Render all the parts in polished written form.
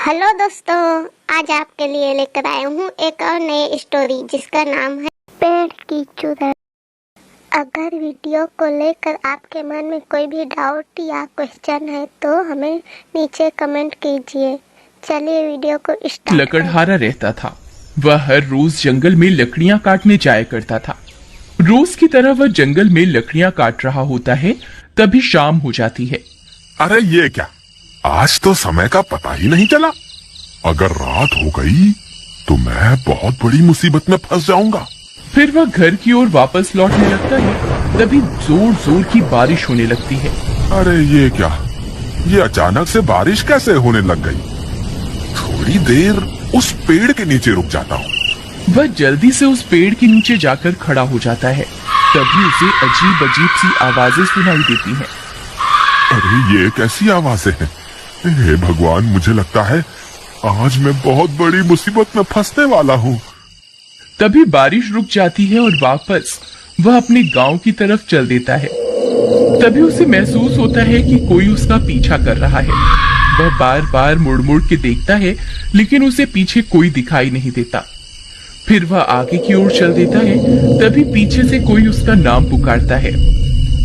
Hello दोस्तों, आज आपके लिए लेकर आया हूँ एक और नई स्टोरी जिसका नाम है पेड़ की चुड़ैल। अगर वीडियो को लेकर आपके मन में कोई भी डाउट या क्वेश्चन है तो हमें नीचे कमेंट कीजिए। चलिए वीडियो को स्टार्ट। लकड़हारा रहता था। वह हर रोज जंगल में लकड़ियां काटने जाया करता था। रोज की तरह वह जंगल में लकड़ियां काट रहा होता है, तभी शाम हो जाती है। अरे ये क्या, आज तो समय का पता ही नहीं चला। अगर रात हो गई तो मैं बहुत बड़ी मुसीबत में फंस जाऊंगा। फिर वह घर की ओर वापस लौटने लगता है, तभी जोर जोर की बारिश होने लगती है। अरे ये क्या, ये अचानक से बारिश कैसे होने लग गई। थोड़ी देर उस पेड़ के नीचे रुक जाता हूँ। वह जल्दी से उस पेड़ के नीचे जाकर खड़ा हो जाता है। तभी उसे अजीब अजीब सी आवाजें सुनाई देती हैं। अरे ये कैसी आवाजें हैं। हे भगवान, मुझे लगता है आज मैं बहुत बड़ी मुसीबत में फंसने वाला हूँ। तभी बारिश रुक जाती है और वापस वह अपने गांव की तरफ चल देता है। तभी उसे महसूस होता है कि कोई उसका पीछा कर रहा है। वह बार बार मुड़ मुड़ के देखता है, लेकिन उसे पीछे कोई दिखाई नहीं देता। फिर वह आगे की ओर चल देता है, तभी पीछे से कोई उसका नाम पुकारता है।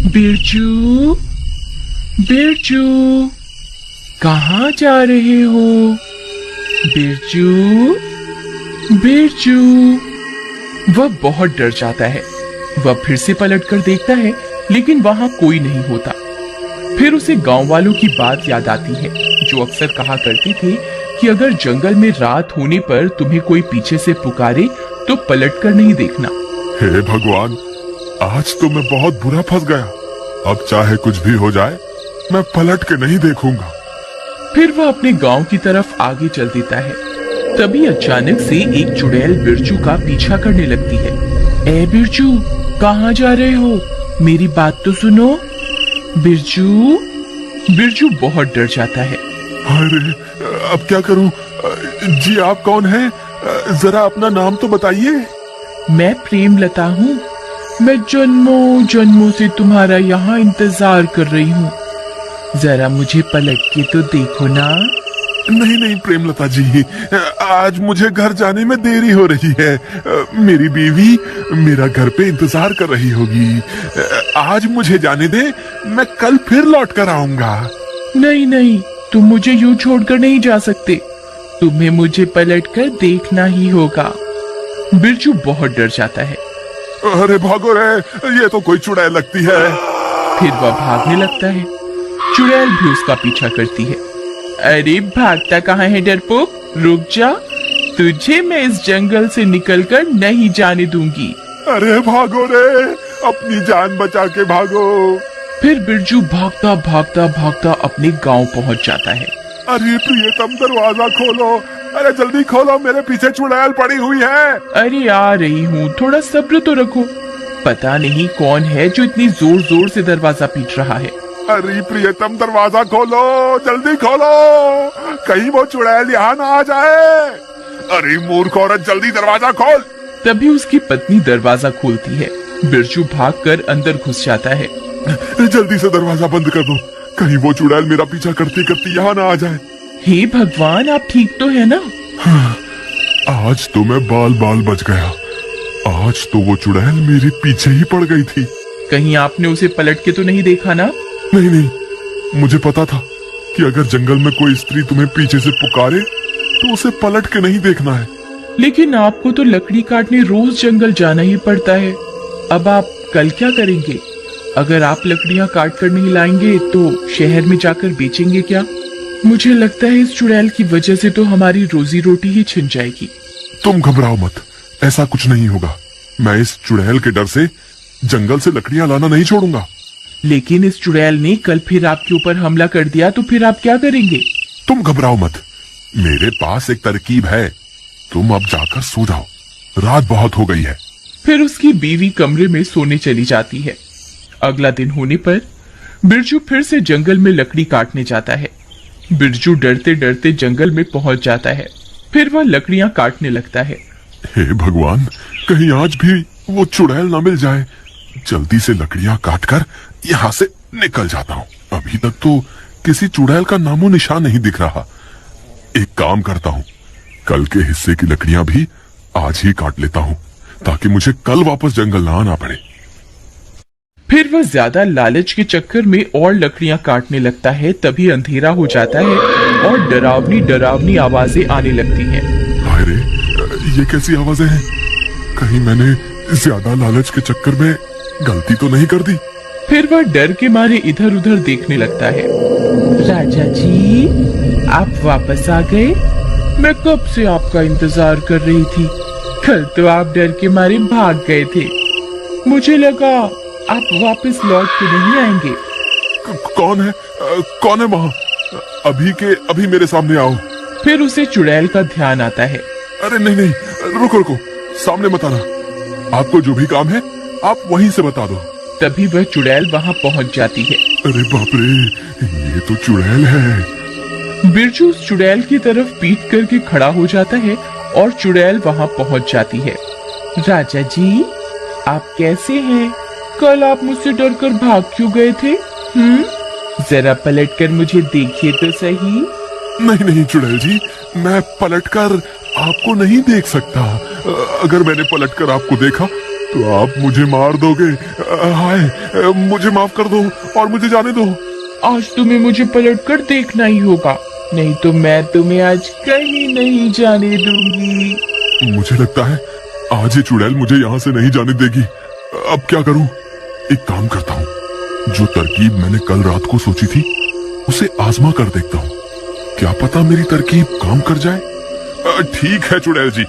बिरजू, बिरजू, कहाँ जा रहे हो? बिरजू, बिरजू। वह बहुत डर जाता है। वह फिर से पलटकर देखता है, लेकिन वहां कोई नहीं होता। फिर उसे गांव वालों की बात याद आती है, जो अक्सर कहा करते थे कि अगर जंगल में रात होने पर तुम्हें कोई पीछे से पुकारे तो पलटकर नहीं देखना। हे भगवान, आज तो मैं बहुत बुरा फंस गया। अब चाहे कुछ भी हो जाए, मैं पलट के नहीं देखूंगा। फिर वह अपने गांव की तरफ आगे चल देता है। तभी अचानक से एक चुड़ैल बिरजू का पीछा करने लगती है। ए बिरजू, कहाँ जा रहे हो? मेरी बात तो सुनो। बिरजू। बिरजू बहुत डर जाता है। अरे अब क्या करूं? जी आप कौन हैं? जरा अपना नाम तो बताइए। मैं प्रेमलता हूँ। मैं जन्मों जन्मों से तुम्हारा यहाँ इंतजार कर रही हूँ। जरा मुझे पलट के तो देखो ना। नहीं नहीं प्रेमलता जी, आज मुझे घर जाने में देरी हो रही है। मेरी बीवी मेरा घर पे इंतजार कर रही होगी। आज मुझे जाने दे, मैं कल फिर लौट कर आऊंगा। नहीं नहीं, तुम मुझे यूं छोड़कर नहीं जा सकते। तुम्हें मुझे पलटकर देखना ही होगा। बिरजू बहुत डर जाता है। अरे भागो रे, ये तो कोई चुड़ैल लगती है। फिर वह भागने लगता है। चुड़ैल भी उसका पीछा करती है। अरे भागता कहाँ है डरपोक, रुक जा। तुझे मैं इस जंगल से निकलकर नहीं जाने दूंगी। अरे भागो रे, अपनी जान बचा के भागो। फिर बिरजू भागता भागता भागता अपने गांव पहुंच जाता है। अरे प्रियतम, दरवाजा खोलो। अरे जल्दी खोलो, मेरे पीछे चुड़ैल पड़ी हुई है। अरे आ रही हूँ, थोड़ा सब्र तो रखो। पता नहीं कौन है जो इतनी जोर जोर से दरवाजा पीट रहा है। अरे प्रियतम, दरवाजा खोलो, जल्दी खोलो, कहीं वो चुड़ैल यहाँ ना आ जाए। अरे मूर्ख औरत, जल्दी दरवाजा खोल। तभी उसकी पत्नी दरवाजा खोलती है। बिरजू भागकर अंदर घुस जाता है। जल्दी से दरवाजा बंद कर दो, कहीं वो चुड़ैल मेरा पीछा करती करती यहाँ ना आ जाए। हे भगवान, आप ठीक तो है ना? आज तो मैं बाल बाल बच गया। आज तो वो चुड़ैल मेरे पीछे ही पड़ गई थी। कहीं आपने उसे पलट के तो नहीं देखा ना? नहीं नहीं, मुझे पता था कि अगर जंगल में कोई स्त्री तुम्हें पीछे से पुकारे तो उसे पलट के नहीं देखना है। लेकिन आपको तो लकड़ी काटने रोज जंगल जाना ही पड़ता है। अब आप कल क्या करेंगे? अगर आप लकड़ियां काट कर नहीं लाएंगे तो शहर में जाकर बेचेंगे क्या? मुझे लगता है इस चुड़ैल की वजह से तो हमारी रोजी रोटी ही छिन जाएगी। तुम घबराओ मत, ऐसा कुछ नहीं होगा। मैं इस चुड़ैल के डर से जंगल से लकड़ियां लाना नहीं छोड़ूंगा। लेकिन इस चुड़ैल ने कल फिर आपके ऊपर हमला कर दिया तो फिर आप क्या करेंगे? तुम घबराओ मत, मेरे पास एक तरकीब है। तुम अब जाकर सो जाओ, रात बहुत हो गई है। फिर उसकी बीवी कमरे में सोने चली जाती है। अगला दिन होने पर बिरजू फिर से जंगल में लकड़ी काटने जाता है। बिरजू डरते डरते जंगल में पहुंच जाता है। फिर वह लकड़ियां काटने लगता है। हे भगवान, कहीं आज भी वो चुड़ैल ना मिल जाए। जल्दी से लकड़ियां काटकर यहाँ से निकल जाता हूँ। अभी तक तो किसी चुड़ैल का नामो निशान नहीं दिख रहा। एक काम करता हूँ, कल के हिस्से की लकड़ियां भी आज ही काट लेता हूँ ताकि मुझे कल वापस जंगल ना आना पड़े। फिर वह ज्यादा लालच के चक्कर में और लकड़ियां काटने लगता है। तभी अंधेरा हो जाता है और डरावनी डरावनी आवाजें आने लगती हैं। हाय रे, ये कैसी आवाजें हैं? कहीं मैंने ज्यादा लालच के चक्कर में गलती तो नहीं कर दी? फिर वह डर के मारे इधर उधर देखने लगता है। राजा जी, आप वापस आ गए? मैं कब से आपका इंतजार कर रही थी। कल तो आप डर के मारे भाग गए थे। मुझे लगा आप वापस लौट के नहीं आएंगे। कौन है वहाँ? अभी मेरे सामने आओ। फिर उसे चुड़ैल का ध्यान आता है। अरे नहीं, रुको, सामने मत आना। आपको जो भी काम है आप वहीं से बता दो। तभी वह चुड़ैल वहाँ पहुँच जाती है। अरे बाप रे, ये तो चुड़ैल है। बिरजू उस चुड़ैल की तरफ पीठ करके खड़ा हो जाता है और चुड़ैल वहाँ पहुँच जाती है। राजा जी, आप कैसे हैं? कल आप मुझसे डर कर भाग क्यों गए थे? जरा पलट कर मुझे देखिए तो सही। नहीं चुड़ैल जी, मैं पलटकर आपको नहीं देख सकता। अगर मैंने पलटकर आपको देखा तो आप मुझे मार दोगे। हाय, मुझे माफ कर दो और मुझे जाने दो। आज तुम्हें मुझे पलटकर देखना ही होगा, नहीं तो मैं तुम्हें आज कहीं नहीं जाने दूंगी। मुझे लगता है आज ये चुड़ैल मुझे यहाँ से नहीं जाने देगी। अब क्या करूं? एक काम करता हूँ, जो तरकीब मैंने कल रात को सोची थी उसे आजमा कर देखता हूँ। क्या पता मेरी तरकीब काम कर जाए। ठीक है चुड़ैल जी,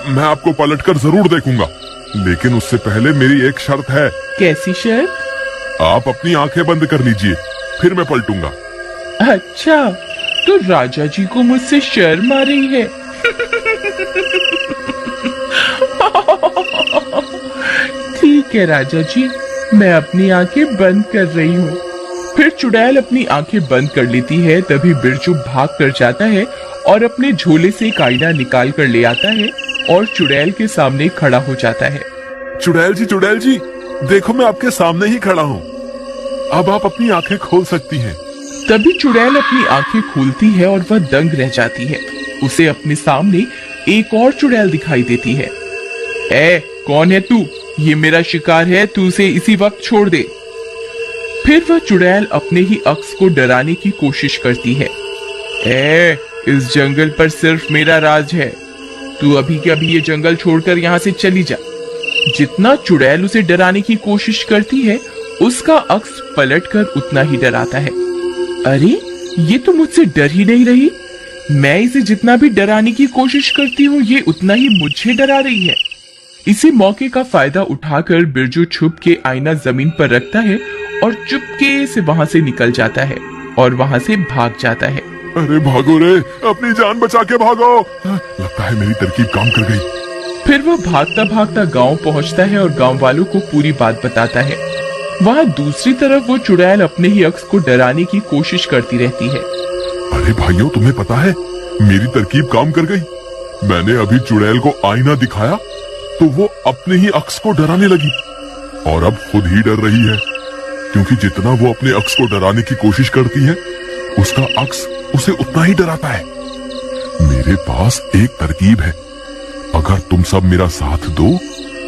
मैं आपको पलटकर जरूर देखूंगा, लेकिन उससे पहले मेरी एक शर्त है। कैसी शर्त? आप अपनी आंखें बंद कर लीजिए, फिर मैं पलटूंगा। अच्छा, तो राजा जी को मुझसे शर्म आ रही है। ठीक है राजा जी, मैं अपनी आंखें बंद कर रही हूँ। फिर चुड़ैल अपनी आंखें बंद कर लेती है। तभी बिरजू भाग कर जाता है और अपने झोले से एक आईना निकाल कर ले आता है और चुड़ैल के सामने खड़ा हो जाता है। चुड़ैल जी, देखो मैं आपके सामने ही खड़ा हूँ। अब आप अपनी आंखें खोल सकती हैं। तभी चुड़ैल अपनी आंखें खोलती है और वह दंग रह जाती है। उसे अपने सामने एक और चुड़ैल दिखाई देती है। कौन है तू? ये मेरा शिकार है, तू उसे इसी वक्त छोड़ दे। फिर वह चुड़ैल अपने ही अक्स को डराने की कोशिश करती है। इस जंगल पर सिर्फ मेरा राज है, तू अभी के अभी ये जंगल छोड़कर यहाँ से चली जा। जितना चुड़ैल उसे डराने की कोशिश करती है, उसका अक्स पलटकर उतना ही डराता है। अरे, ये तो मुझसे डर ही नहीं रही। मैं इसे जितना भी डराने की कोशिश करती हूँ, ये उतना ही मुझे डरा रही है। इसी मौके का फायदा उठाकर बिरजू छुप के आईना जमीन पर रखता है और चुपके से वहां से निकल जाता है और वहां से भाग जाता है। अरे भागो रे, अपनी जान बचा के भागो। लगता है मेरी तरकीब काम कर गई। फिर वह भागता भागता गांव पहुंचता है और गांव वालों को पूरी बात बताता है। वहां दूसरी तरफ वो चुड़ैल अपने ही अक्स को डराने की कोशिश करती रहती है। अरे भाइयों, तुम्हें पता है मेरी तरकीब काम कर गई। मैंने अभी चुड़ैल को आईना दिखाया तो वो अपने ही अक्स को डराने लगी और अब खुद ही डर रही है, क्योंकि जितना वो अपने अक्स को डराने की कोशिश करती है, उसका अक्स उसे उतना ही डराता है। मेरे पास एक तरकीब है, अगर तुम सब मेरा साथ दो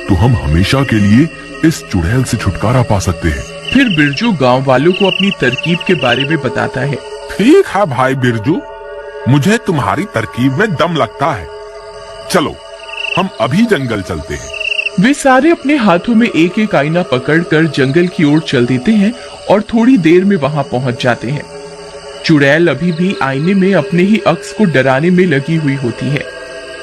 तो हम हमेशा के लिए इस चुड़ैल से छुटकारा पा सकते हैं। फिर बिरजू गांव वालों को अपनी तरकीब के बारे में बताता है। ठीक है भाई बिरजू, मुझे तुम्हारी तरकीब में दम लगता है। चलो हम अभी जंगल चलते हैं। वे सारे अपने हाथों में एक एक आईना पकड़कर जंगल की ओर चल देते हैं और थोड़ी देर में वहां पहुंच जाते हैं। चुड़ैल अभी भी आईने में अपने ही अक्स को डराने में लगी हुई होती है।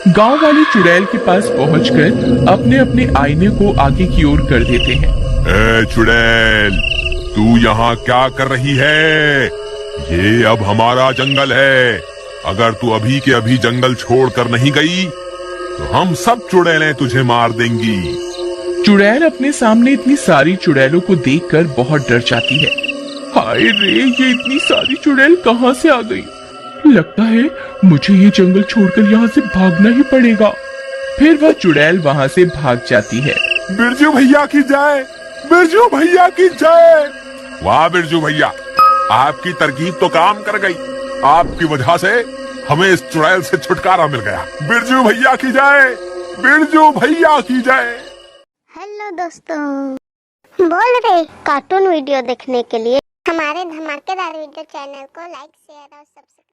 गांव वाले चुड़ैल के पास पहुंचकर अपने अपने आईने को आगे की ओर कर देते हैं। चुड़ैल, तू यहाँ क्या कर रही है? ये अब हमारा जंगल है। अगर तू अभी के अभी जंगल छोड़कर नहीं गई तो हम सब चुड़ैलें तुझे मार देंगी। चुड़ैल अपने सामने इतनी सारी चुड़ैलों को देखकर बहुत डर जाती है। हाय रे, ये इतनी सारी चुड़ैल कहाँ से आ गई? लगता है मुझे ये जंगल छोड़कर यहाँ से भागना ही पड़ेगा। फिर वह चुड़ैल वहाँ से भाग जाती है। बिरजू भैया की जय, बिरजू भैया की जय। वाह बिरजू भैया, आपकी तरकीब तो काम कर गई। आपकी वजह से हमें इस चुड़ैल से छुटकारा मिल गया। बिरजू भैया की जाए, बिरजू भैया की जाए। हेलो दोस्तों, बोल रहे कार्टून वीडियो देखने के लिए हमारे धमाकेदार वीडियो चैनल को लाइक शेयर और सब्सक्राइब